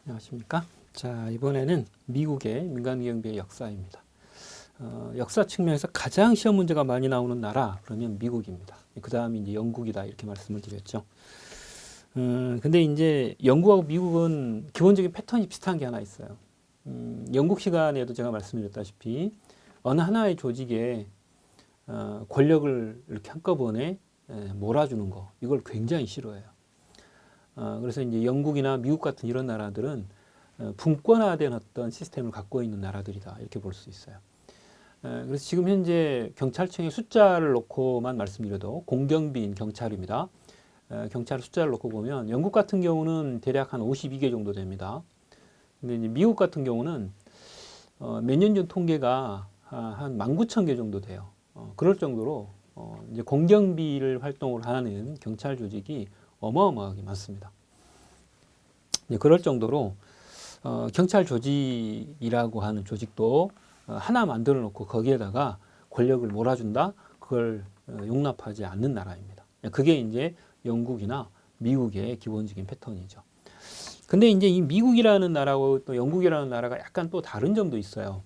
안녕하십니까? 자, 이번에는 미국의 민간경비의 역사입니다. 역사 측면에서 가장 시험 문제가 많이 나오는 나라 그러면 미국입니다. 그 다음이 이제 영국이다 이렇게 말씀을 드렸죠. 근데 이제 영국하고 미국은 기본적인 패턴이 비슷한 게 하나 있어요. 영국 시간에도 제가 말씀드렸다시피 어느 하나의 조직에 권력을 이렇게 한꺼번에 몰아주는 거 이걸 굉장히 싫어해요. 그래서 이제 영국이나 미국 같은 이런 나라들은 분권화된 어떤 시스템을 갖고 있는 나라들이다 이렇게 볼 수 있어요. 그래서 지금 현재 경찰청의 숫자를 놓고만 말씀드려도 공경비인 경찰입니다. 경찰 숫자를 놓고 보면 영국 같은 경우는 대략 한 52개 정도 됩니다. 근데 이제 미국 같은 경우는 몇 년 전 통계가 한 19,000개 정도 돼요. 그럴 정도로 이제 공경비를 활동을 하는 경찰 조직이 어마어마하게 많습니다. 그럴 정도로 경찰 조직이라고 하는 조직도 하나 만들어 놓고 거기에다가 권력을 몰아준다? 그걸 용납하지 않는 나라입니다. 그게 이제 영국이나 미국의 기본적인 패턴이죠. 근데 이제 이 미국이라는 나라하고 또 영국이라는 나라가 약간 또 다른 점도 있어요.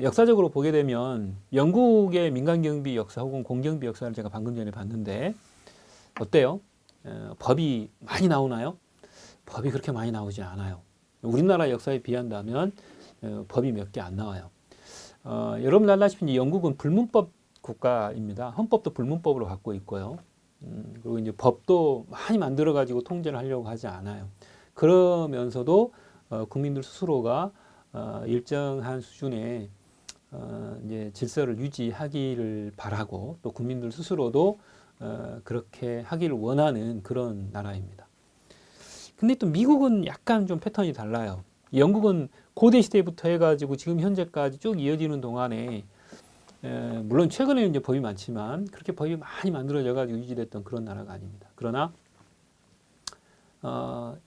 역사적으로 보게 되면 영국의 민간경비 역사 혹은 공경비 역사를 제가 방금 전에 봤는데 어때요? 법이 많이 나오나요? 법이 그렇게 많이 나오지 않아요. 우리나라 역사에 비한다면 법이 몇 개 안 나와요. 여러분 알다시피 영국은 불문법 국가입니다. 헌법도 불문법으로 갖고 있고요. 그리고 이제 법도 많이 만들어 가지고 통제를 하려고 하지 않아요. 그러면서도 국민들 스스로가 일정한 수준의 이제 질서를 유지하기를 바라고 또 국민들 스스로도 그렇게 하기를 원하는 그런 나라입니다. 근데 또 미국은 약간 좀 패턴이 달라요. 영국은 고대 시대부터 해가지고 지금 현재까지 쭉 이어지는 동안에 물론 최근에는 이제 법이 많지만 그렇게 법이 많이 만들어져가지고 유지됐던 그런 나라가 아닙니다. 그러나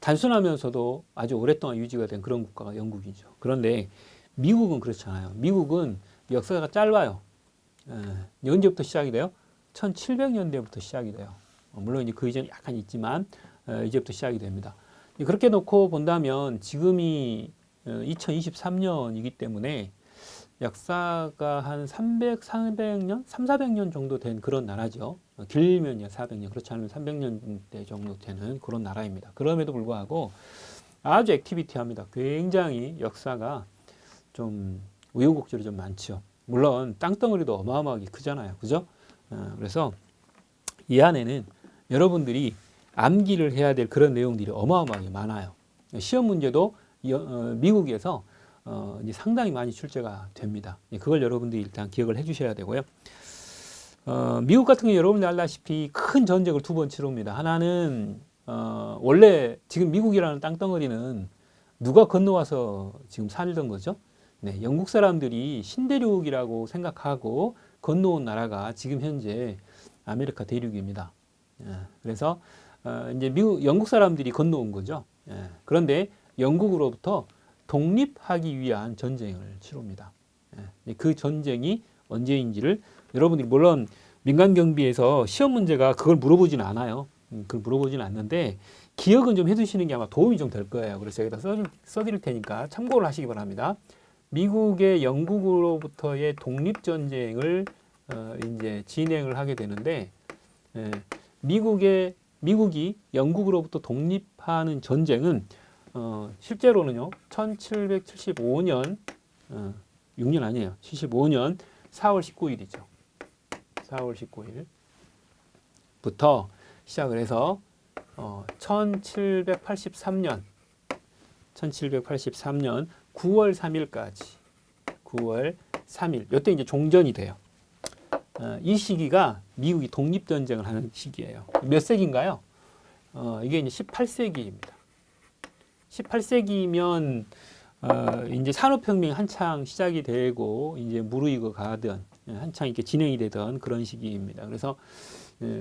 단순하면서도 아주 오랫동안 유지가 된 그런 국가가 영국이죠. 그런데 미국은 그렇지 않아요. 미국은 역사가 짧아요. 언제부터 시작이 돼요? 1700년대부터 시작이 돼요. 물론 이제 그 이전에 약간 있지만 이제부터 시작이 됩니다. 그렇게 놓고 본다면 지금이 2023년이기 때문에 역사가 한 400년? 400년 정도 된 그런 나라죠. 길면 400년, 그렇지 않으면 300년대 정도 되는 그런 나라입니다. 그럼에도 불구하고 아주 액티비티합니다. 굉장히 역사가 좀 우여곡절이 좀 많죠. 물론 땅덩어리도 어마어마하게 크잖아요. 그죠? 그래서 이 안에는 여러분들이 암기를 해야 될 그런 내용들이 어마어마하게 많아요. 시험 문제도 미국에서 이제 상당히 많이 출제가 됩니다. 그걸 여러분들이 일단 기억을 해 주셔야 되고요. 미국 같은 경우 여러분들 알다시피 큰 전쟁을 두 번 치릅니다. 하나는 원래 지금 미국이라는 땅덩어리는 누가 건너와서 지금 살던 거죠? 네, 영국 사람들이 신대륙이라고 생각하고 건너온 나라가 지금 현재 아메리카 대륙입니다. 그래서 이제 영국 사람들이 건너온 거죠. 그런데 영국으로부터 독립하기 위한 전쟁을 치릅니다. 그 전쟁이 언제인지를 여러분들이 물론 민간경비에서 시험 문제가 그걸 물어보지는 않아요. 그걸 물어보지는 않는데 기억은 좀 해두시는 게 아마 도움이 좀 될 거예요. 그래서 여기다 써드릴 테니까 참고를 하시기 바랍니다. 미국의 영국으로부터의 독립전쟁을 이제 진행을 하게 되는데 미국이 영국으로부터 독립하는 전쟁은 실제로는요 1775년 6년 아니에요 75년 4월 19일이죠 4월 19일부터 시작을 해서 1783년 9월 3일까지 9월 3일 이때 이제 종전이 돼요. 이 시기가 미국이 독립전쟁을 하는 시기예요. 몇 세기인가요? 이게 이제 18세기입니다. 18세기면 이제 산업혁명이 한창 시작이 되고 이제 무르익어 가던 한창 이렇게 진행이 되던 그런 시기입니다. 그래서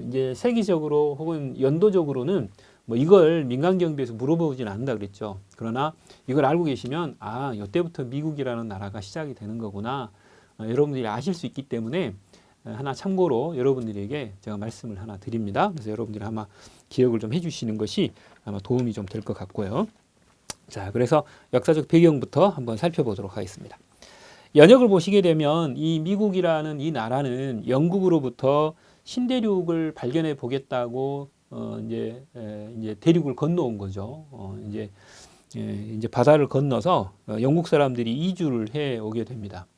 이제 세계적으로 혹은 연도적으로는 뭐 이걸 민간경비에서 물어보진 않는다 그랬죠. 그러나 이걸 알고 계시면 이때부터 미국이라는 나라가 시작이 되는 거구나. 여러분들이 아실 수 있기 때문에 하나 참고로 여러분들에게 제가 말씀을 하나 드립니다. 그래서 여러분들이 아마 기억을 좀 해주시는 것이 아마 도움이 좀 될 것 같고요. 자, 그래서 역사적 배경부터 한번 살펴보도록 하겠습니다. 연역을 보시게 되면 이 미국이라는 이 나라는 영국으로부터 신대륙을 발견해 보겠다고 이제 대륙을 건너온 거죠. 이제 바다를 건너서 영국 사람들이 이주를 해 오게 됩니다.